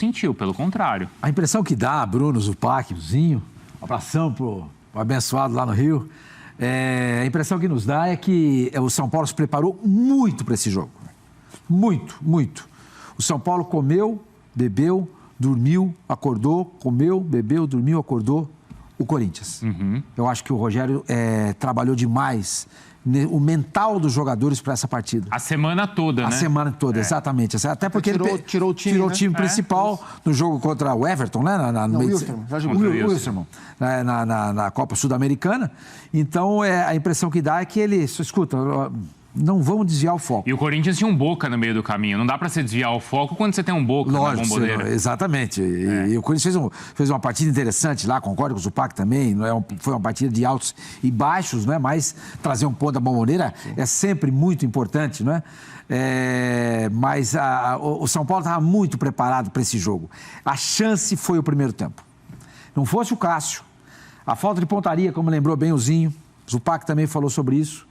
sentiu, pelo contrário. A impressão que dá, Bruno, Zupac, Zinho, um abração pro abençoado lá no Rio, a impressão que nos dá é que o São Paulo se preparou muito para esse jogo. Muito, muito. O São Paulo comeu, bebeu, dormiu, acordou, comeu, bebeu, dormiu, acordou o Corinthians. Eu acho que o Rogério trabalhou demais o mental dos jogadores para essa partida. A semana toda, né? A semana toda, exatamente. Até porque tirou o time, tirou o time principal no jogo contra o Everton, né? O Wilstermann, na Copa Sul-Americana. Então, a impressão que dá é que ele... Escuta, não vamos desviar o foco. E o Corinthians tinha um Boca no meio do caminho. Não dá para você desviar o foco quando você tem um Boca na bomboneira. Exatamente. E o Corinthians fez uma partida interessante lá, concordo com o Zupac também. Foi uma partida de altos e baixos, não é? Mas trazer um ponto da bomboneira é sempre muito importante, não é? Mas o São Paulo estava muito preparado para esse jogo. A chance foi o primeiro tempo. Não fosse o Cássio, a falta de pontaria, como lembrou bem o Zinho, o Zupac também falou sobre isso,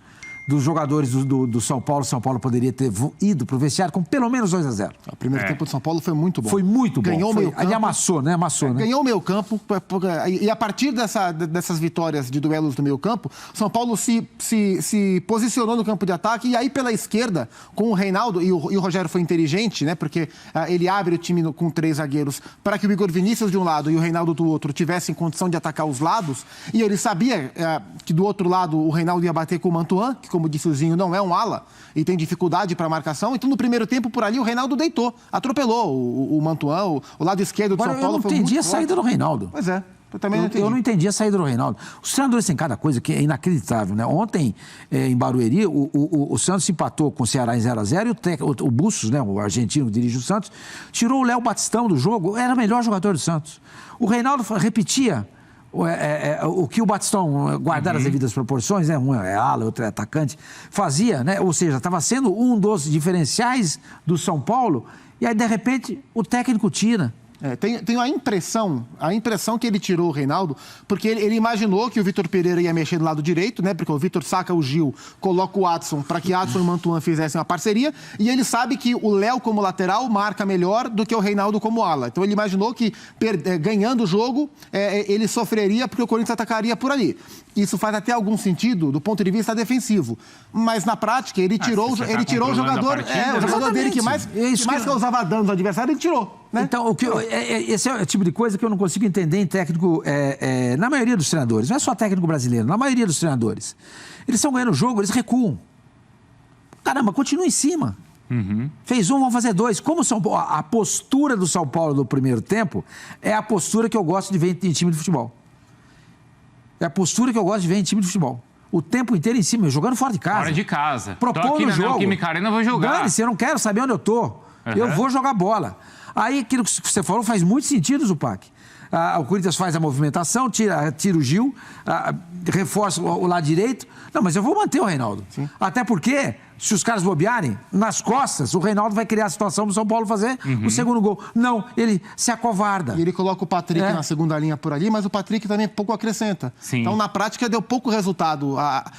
dos jogadores do São Paulo poderia ter ido para o vestiário com pelo menos 2-0. O primeiro tempo do São Paulo foi muito bom. Foi muito bom. Ganhou o meio campo. Ele amassou, né? Ganhou o meio campo. E a partir dessas vitórias de duelos do meio campo, São Paulo se posicionou no campo de ataque. E aí, pela esquerda, com o Reinaldo, e o Rogério foi inteligente, né? Porque ele abre o time com 3 zagueiros para que o Igor Vinícius de um lado e o Reinaldo do outro tivessem condição de atacar os lados. E ele sabia que do outro lado o Reinaldo ia bater com o Mantuan, que, como disse o Zinho, não é um ala e tem dificuldade para a marcação. Então, no primeiro tempo, por ali, o Reinaldo deitou, atropelou o Mantuan, o lado esquerdo do São Paulo. Eu não entendi a saída do Reinaldo. Pois é. Eu não entendi a saída do Reinaldo. Os treinadores têm cada coisa que é inacreditável, né? Ontem, em Barueri, o Santos empatou com o Ceará em 0-0 e o Bustos, né, o argentino que dirige o Santos, tirou o Léo Batistão do jogo, era o melhor jogador do Santos. O Reinaldo repetia o que o Batistão, guardar as devidas proporções, né? Um é ala, outro é atacante, fazia, né? Ou seja, estava sendo um dos diferenciais do São Paulo e aí, de repente, o técnico tira. Tenho a impressão que ele tirou o Reinaldo, porque ele imaginou que o Vitor Pereira ia mexer do lado direito, né? Porque o Vitor saca o Gil, coloca o Adson para que Adson e o Mantuan fizessem uma parceria, e ele sabe que o Léo como lateral marca melhor do que o Reinaldo como ala. Então ele imaginou que ganhando o jogo, ele sofreria porque o Corinthians atacaria por ali. Isso faz até algum sentido do ponto de vista defensivo. Mas na prática, ele tirou o jogador, o jogador dele que mais causava dano no adversário, ele tirou. Né? Então, esse é o tipo de coisa que eu não consigo entender em técnico, na maioria dos treinadores. Não é só técnico brasileiro, na maioria dos treinadores. Eles estão ganhando o jogo, eles recuam. Caramba, continua em cima. Fez um, vão fazer 2. Como a postura do São Paulo no primeiro tempo é a postura que eu gosto de ver em time de futebol. É a postura que eu gosto de ver em time de futebol. O tempo inteiro em cima, jogando fora de casa. Fora de casa. Propondo o jogo. Neoquímica Arena, vou jogar. Dane-se, eu não quero saber onde eu tô. Eu vou jogar bola. Aí, aquilo que você falou faz muito sentido, Zupac. O Corinthians faz a movimentação, tira o Gil, reforça o lado direito. Não, mas eu vou manter o Reinaldo. Sim. Até porque, se os caras bobearem, nas costas, o Reinaldo vai criar a situação do São Paulo fazer o segundo gol. Não, ele se acovarda. E ele coloca o Patrick na segunda linha por ali, mas o Patrick também pouco acrescenta. Sim. Então, na prática, deu pouco resultado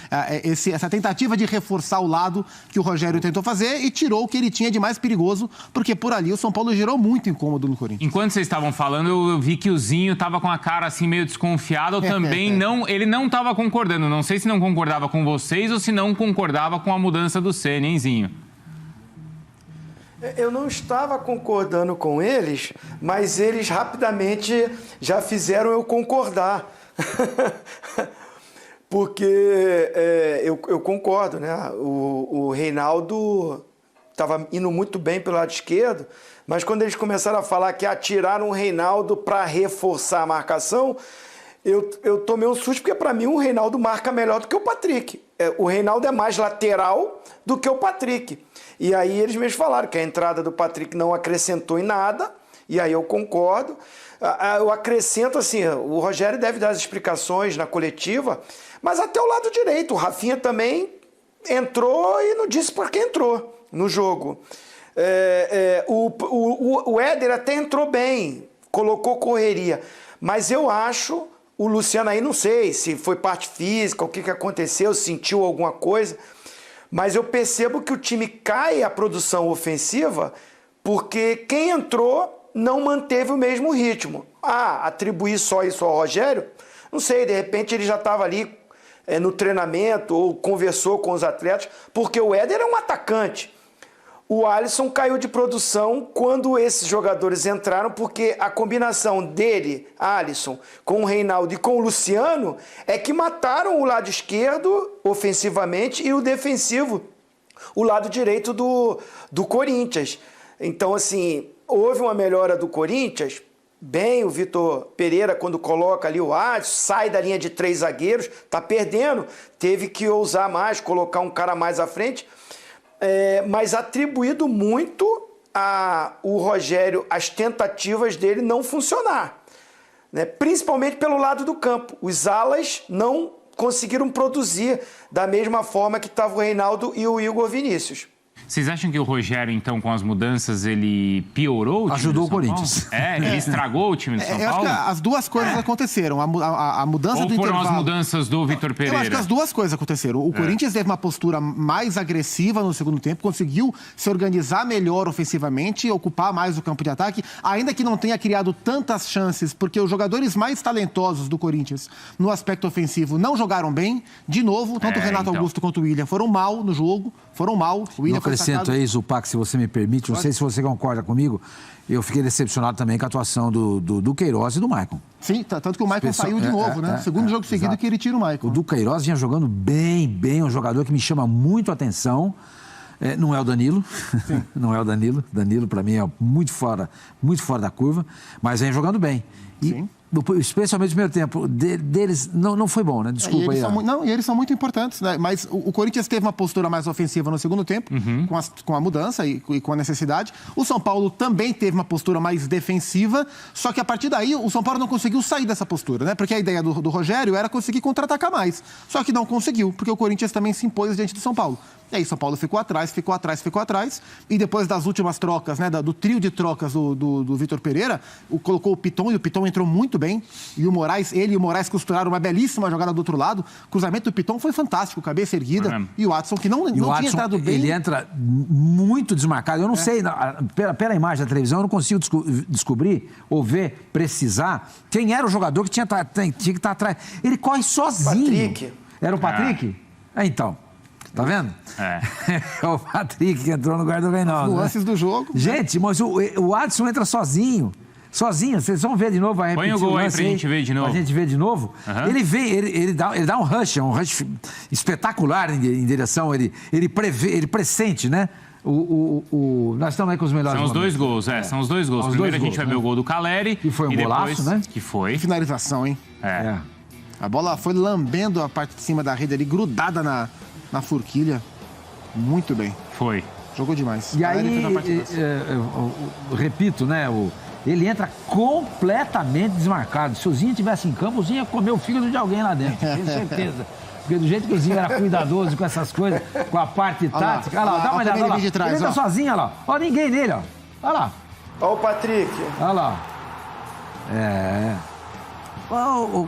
essa tentativa de reforçar o lado que o Rogério tentou fazer e tirou o que ele tinha de mais perigoso, porque por ali o São Paulo gerou muito incômodo no Corinthians. Enquanto vocês estavam falando, eu vi que o Zinho estava com a cara assim meio desconfiada, também ele não estava concordando. Não sei se não concordava com vocês ou se não concordava com a mudança do Ceni, hein, Zinho? Eu não estava concordando com eles, mas eles rapidamente já fizeram eu concordar. Porque eu concordo, né? O Reinaldo estava indo muito bem pelo lado esquerdo, mas quando eles começaram a falar que atiraram o Reinaldo para reforçar a marcação, eu tomei um susto, porque para mim o Reinaldo marca melhor do que o Patrick. O Reinaldo é mais lateral do que o Patrick. E aí eles mesmos falaram que a entrada do Patrick não acrescentou em nada, e aí eu concordo. Eu acrescento assim, o Rogério deve dar as explicações na coletiva, mas até o lado direito, o Rafinha também entrou e não disse por que entrou no jogo. O Éder até entrou bem, colocou correria, mas eu acho... O Luciano aí, não sei se foi parte física, o que aconteceu, sentiu alguma coisa, mas eu percebo que o time cai a produção ofensiva porque quem entrou não manteve o mesmo ritmo. Atribuir só isso ao Rogério? Não sei, de repente ele já estava ali no treinamento ou conversou com os atletas, porque o Éder é um atacante. O Alisson caiu de produção quando esses jogadores entraram, porque a combinação dele, Alisson, com o Reinaldo e com o Luciano, é que mataram o lado esquerdo ofensivamente e o defensivo, o lado direito do Corinthians. Então, assim, houve uma melhora do Corinthians. Bem, o Vitor Pereira, quando coloca ali o Adson, sai da linha de 3 zagueiros, tá perdendo, teve que ousar mais, colocar um cara mais à frente. Mas atribuído muito o Rogério as tentativas dele não funcionar, né? Principalmente pelo lado do campo. Os alas não conseguiram produzir da mesma forma que estava o Reinaldo e o Igor Vinícius. Vocês acham que o Rogério, então, com as mudanças, ele piorou o time Ajudou do São o Corinthians. Paulo? Ele estragou o time do São Eu acho Paulo? que as duas coisas aconteceram. A mudança Ou do foram intervalo... as mudanças do Vitor Pereira? Eu acho que as duas coisas aconteceram. O Corinthians teve uma postura mais agressiva no segundo tempo, conseguiu se organizar melhor ofensivamente, ocupar mais o campo de ataque, ainda que não tenha criado tantas chances, porque os jogadores mais talentosos do Corinthians no aspecto ofensivo não jogaram bem. De novo, tanto o Renato Augusto quanto o William foram mal no jogo, foram mal. O William Não acrescento aí, Zupac, se você me permite, não sei se você concorda comigo, eu fiquei decepcionado também com a atuação do Queiroz e do Maicon. Sim, tanto que o Maicon saiu de novo, né? Segundo jogo seguido exato. que ele tira o Maicon. O do Queiroz vinha jogando bem, um jogador que me chama muito a atenção. Não é o Danilo, não é o Danilo. Danilo, para mim, é muito fora da curva, mas vem jogando bem. E, especialmente no primeiro tempo deles, não foi bom, né? Desculpa aí. E eles são muito importantes, né? Mas o Corinthians teve uma postura mais ofensiva no segundo tempo, com a mudança e com a necessidade. O São Paulo também teve uma postura mais defensiva, só que a partir daí o São Paulo não conseguiu sair dessa postura, né? Porque a ideia do Rogério era conseguir contra-atacar mais. Só que não conseguiu, porque o Corinthians também se impôs diante do São Paulo. E aí São Paulo ficou atrás. E depois das últimas trocas, né, do trio de trocas do Vitor Pereira, colocou o Piton, e o Piton entrou muito bem. E ele e o Moraes costuraram uma belíssima jogada do outro lado. O cruzamento do Piton foi fantástico, cabeça erguida. E o Adson, que não tinha entrado bem. Ele entra muito desmarcado. Eu não sei, pela imagem da televisão, eu não consigo descobrir ou ver, precisar, quem era o jogador que tinha que estar atrás. Ele corre sozinho. Patrick. Era o Patrick? Então. Tá vendo? É o Patrick que entrou no lugar do Reinaldo. Nuances do jogo. Gente, mas o Adson entra sozinho. Vocês vão ver de novo. Põe o gol aí pra gente ver de novo. Pra gente ver de novo. Ele vem, ele dá um rush espetacular em direção, ele pressente, né? Nós estamos aí com os melhores. São os dois gols, são os dois gols. Primeiro a gente vai ver o gol do Caleri. Que foi um golaço, né? Que foi. Finalização, hein? A bola foi lambendo a parte de cima da rede ali, grudada na forquilha. Muito bem. Foi. Jogou demais. E aí, repito, né? Ele entra completamente desmarcado. Se o Zinho estivesse em campo, o Zinho ia comer o fígado de alguém lá dentro, tenho certeza. Porque do jeito que o Zinho era cuidadoso com essas coisas, com a parte tática... Olha lá, dá uma olhada lá. Ele entra sozinho, olha lá. Olha ninguém nele, ó. Olha lá. Olha o Patrick. Olha lá.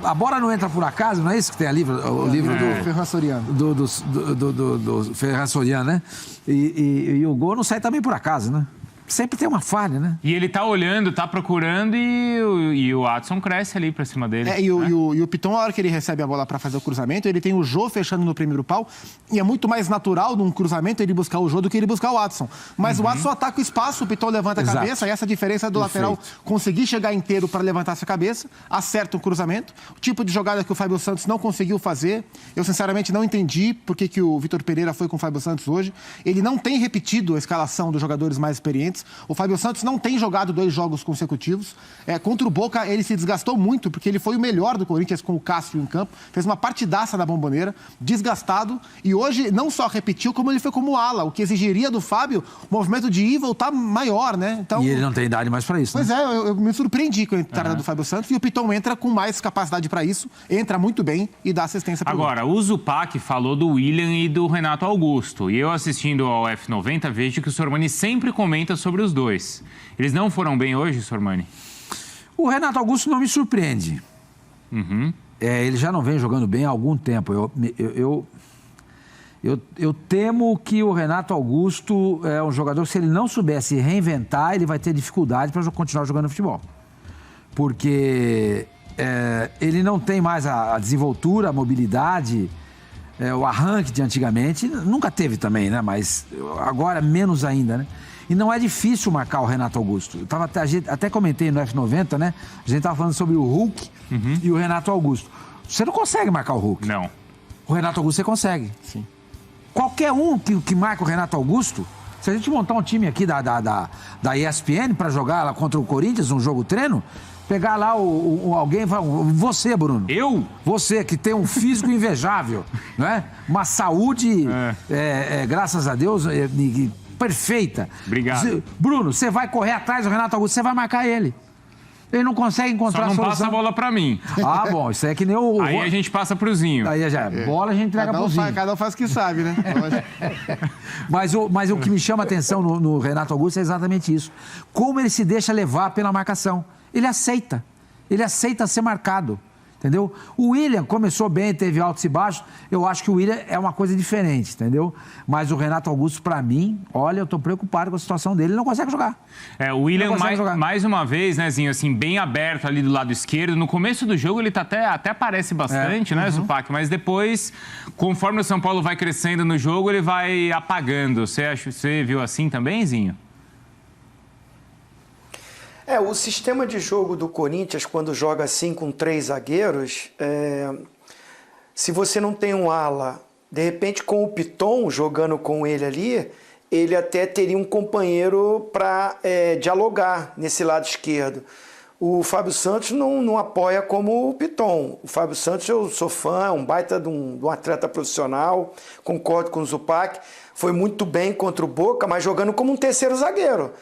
A bola não entra por acaso, não é isso que tem ali, o livro do Ferran Soriano. Do Ferran Soriano, né? E o gol não sai também por acaso, né? Sempre tem uma falha, né? E ele tá olhando, tá procurando e o Adson cresce ali pra cima dele. E o Piton, a hora que ele recebe a bola para fazer o cruzamento, ele tem o Jô fechando no primeiro pau, e é muito mais natural num cruzamento ele buscar o Jô do que ele buscar o Adson. Mas o Adson ataca o espaço, o Piton levanta a cabeça, e essa diferença do lateral conseguir chegar inteiro para levantar essa cabeça, acerta o cruzamento. O tipo de jogada que o Fábio Santos não conseguiu fazer, eu sinceramente não entendi por que o Vitor Pereira foi com o Fábio Santos hoje. Ele não tem repetido a escalação dos jogadores mais experientes. O Fábio Santos não tem jogado 2 jogos consecutivos. Contra o Boca, ele se desgastou muito, porque ele foi o melhor do Corinthians com o Cássio em campo. Fez uma partidaça da Bombonera, desgastado. E hoje não só repetiu, como ele foi como ala, o que exigiria do Fábio o movimento de ir e voltar maior, né? Então, e ele não tem idade mais para isso, né? Pois eu me surpreendi com a entrada do Fábio Santos. E o Piton entra com mais capacidade para isso, entra muito bem e dá assistência para o Agora, o Zupac falou do William e do Renato Augusto. E eu assistindo ao F90 vejo que o Sormani sempre comenta sobre os dois. Eles não foram bem hoje, Sormani? O Renato Augusto não me surpreende. Ele já não vem jogando bem há algum tempo. Eu temo que o Renato Augusto é um jogador que, se ele não souber se reinventar, ele vai ter dificuldade para continuar jogando futebol. Porque ele não tem mais a desenvoltura, a mobilidade, o arranque de antigamente. Nunca teve também, né? Mas agora menos ainda, né? E não é difícil marcar o Renato Augusto. Até comentei no F90, né? A gente estava falando sobre o Hulk e o Renato Augusto. Você não consegue marcar o Hulk. Não. O Renato Augusto você consegue. Sim. Qualquer um que marca o Renato Augusto, se a gente montar um time aqui da ESPN para jogar lá contra o Corinthians, um jogo treino, pegar lá alguém e falar, você, Bruno. Eu? Você, que tem um físico invejável, né? Uma saúde, graças a Deus, perfeita. Obrigado. Bruno, você vai correr atrás do Renato Augusto, você vai marcar ele. Ele não consegue encontrar Só não solução. passa a bola pra mim. Ah, bom, isso aí é que nem o... Aí a gente passa pro Zinho. Aí já, bola a gente entrega pro Zinho. Cada um faz o que sabe, né? Mas o que me chama a atenção no Renato Augusto é exatamente isso. Como ele se deixa levar pela marcação. Ele aceita ser marcado. Entendeu? O William começou bem, teve altos e baixos. Eu acho que o William é uma coisa diferente, entendeu? Mas o Renato Augusto, para mim, olha, eu tô preocupado com a situação dele. Ele não consegue jogar. O William, mais uma vez, né, Zinho, assim, bem aberto ali do lado esquerdo. No começo do jogo ele tá até aparece bastante, né, Zupac? Mas depois, conforme o São Paulo vai crescendo no jogo, ele vai apagando. Você viu assim também, Zinho? O sistema de jogo do Corinthians, quando joga assim com 3 zagueiros, se você não tem um ala, de repente com o Piton jogando com ele ali, ele até teria um companheiro para dialogar nesse lado esquerdo. O Fábio Santos não apoia como o Piton. O Fábio Santos, eu sou fã, um baita de um atleta profissional, concordo com o Zupac, foi muito bem contra o Boca, mas jogando como um terceiro zagueiro.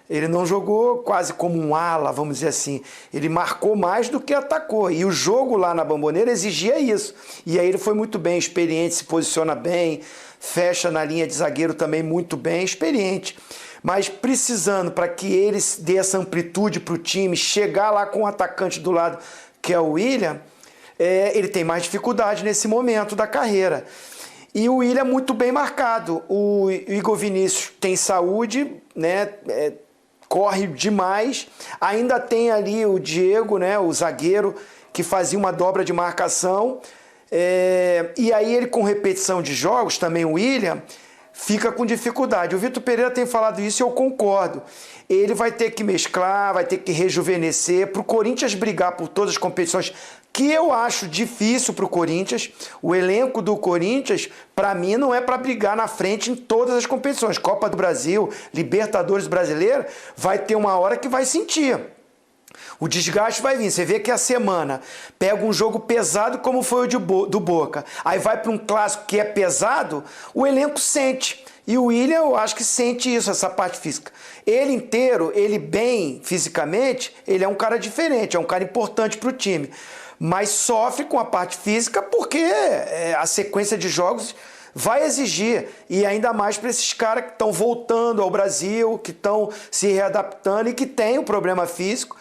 Ele não jogou quase como um ala, vamos dizer assim. Ele marcou mais do que atacou. E o jogo lá na Bombonera exigia isso. E aí ele foi muito bem, experiente, se posiciona bem, fecha na linha de zagueiro também muito bem, experiente. Mas precisando, para que ele dê essa amplitude para o time, chegar lá com o atacante do lado, que é o William, ele tem mais dificuldade nesse momento da carreira. E o William muito bem marcado. O Igor Vinícius tem saúde, né? Corre demais, ainda tem ali o Diego, né, o zagueiro, que fazia uma dobra de marcação, e aí ele com repetição de jogos, também o William, fica com dificuldade. O Vitor Pereira tem falado isso e eu concordo. Ele vai ter que mesclar, vai ter que rejuvenescer, para o Corinthians brigar por todas as competições, que eu acho difícil para o Corinthians. O elenco do Corinthians, para mim, não é para brigar na frente em todas as competições. Copa do Brasil, Libertadores Brasileira, vai ter uma hora que vai sentir. O desgaste vai vir. Você vê que a semana pega um jogo pesado como foi o do Boca. Aí vai para um clássico que é pesado, o elenco sente. E o William, eu acho que sente isso, essa parte física. Ele inteiro, ele bem fisicamente, ele é um cara diferente, é um cara importante para o time. Mas sofre com a parte física porque a sequência de jogos vai exigir. E ainda mais para esses caras que estão voltando ao Brasil, que estão se readaptando e que têm um problema físico.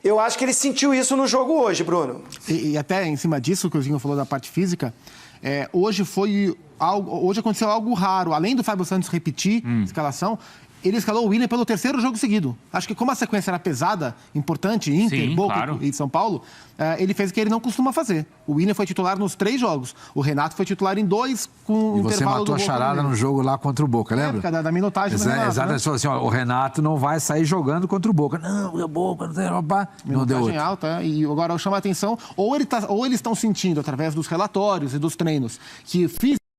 Eu acho que ele sentiu isso no jogo hoje, Bruno. E até em cima disso que o Zinho falou da parte física, hoje aconteceu algo raro. Além do Fábio Santos repetir a escalação, ele escalou o William pelo 3º jogo seguido. Acho que como a sequência era pesada, importante, Inter, Boca claro. E São Paulo, ele fez o que ele não costuma fazer. O William foi titular nos 3 jogos. O Renato foi titular em 2 com e você matou a charada no jogo lá contra o Boca, lembra? Por causa da minutagem do Renato. Exatamente. Né? Falou assim, ó, o Renato não vai sair jogando contra o Boca. Não, o Boca não tem... Não deu outro. Alta. E agora chama a atenção, ou eles estão sentindo, através dos relatórios e dos treinos, que